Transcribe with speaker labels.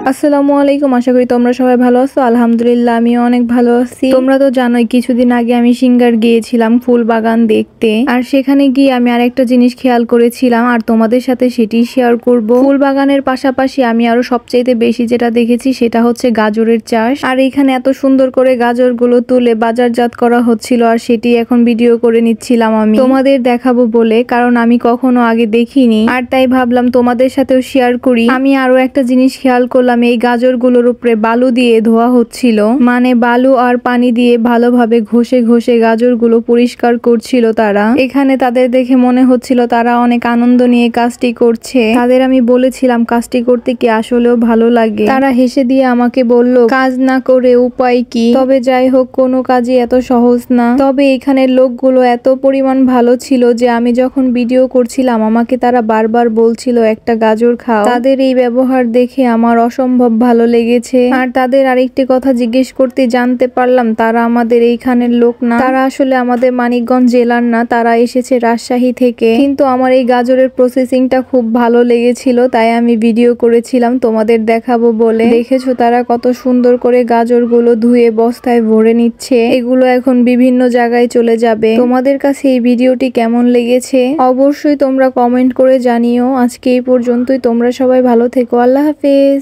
Speaker 1: আসসালামু আলাইকুম। আশা করি তোমরা সবাই ভালো আছো। আলহামদুলিল্লাহ আমিও অনেক ভালো আছি। তোমরা তো জানোই কিছুদিন আগে আমি সিঙ্গার গিয়েছিলাম ফুল বাগান দেখতে। আর সেখানে গিয়ে আমি আরেকটা জিনিস খেয়াল করেছিলাম আর তোমাদের সাথে সেটি শেয়ার করব। ফুল বাগানের পাশাপাশি আমি আরো সবচাইতে বেশি যেটা দেখেছি সেটা হচ্ছে গাজরের চাষ। আর এখানে এত সুন্দর করে গাজরগুলো তুলে বাজারজাত করা হচ্ছিল আর সেটি এখন ভিডিও করে নিচ্ছিলাম আমি তোমাদের দেখাবো বলে, কারণ আমি কখনো আগে দেখিনি আর তাই ভাবলাম তোমাদের সাথেও শেয়ার করি। আমি আরো একটা জিনিস খেয়াল করলাম, এই গাজরগুলোর উপরে বালু দিয়ে ধোয়া হচ্ছিল, মানে বালু আর পানি দিয়ে ভালোভাবে ঘষে ঘষে গাজরগুলো পরিষ্কার করছিল তারা। এখানে তাদের দেখে মনে হচ্ছিল তারা অনেক আনন্দ নিয়ে কাজটি করছে। তাদের আমি বলেছিলাম কাজটি করতে কি আসলেও ভালো লাগে। তারা হেসে দিয়ে আমাকে বলল কাজ না করে উপায় কি। তবে যাই হোক, কোনো কাজই এত সহজ না। তবে এখানের লোকগুলো এত পরিমাণ ভালো ছিল যে আমি যখন ভিডিও করছিলাম আমাকে তারা বারবার বলছিল একটা গাজর খাও। তাদের এই ব্যবহার দেখে আমার অসম্ভব ভালো লেগেছে। আর তাদের আরেকটি কথা জিজ্ঞেস করতে জানতে পারলাম তারা আমাদের এইখানের লোক না, তারা আসলে আমাদের মানিকগঞ্জ জেলার না, তারা এসেছে রাজশাহী থেকে। কিন্তু আমার এই গাজরের প্রসেসিংটা খুব ভালো লেগেছিল, তাই আমি ভিডিও করেছিলাম তোমাদের দেখাবো বলে। দেখেছো তারা কত সুন্দর করে গাজরগুলো ধুয়ে বস্তায় ভরে নিচ্ছে। এগুলো এখন বিভিন্ন জায়গায় চলে যাবে। তোমাদের কাছে এই ভিডিওটি কেমন লেগেছে অবশ্যই তোমরা কমেন্ট করে জানিও। আজকে এই পর্যন্তই, তোমরা সবাই ভালো থেকো। আল্লাহ হাফেজ।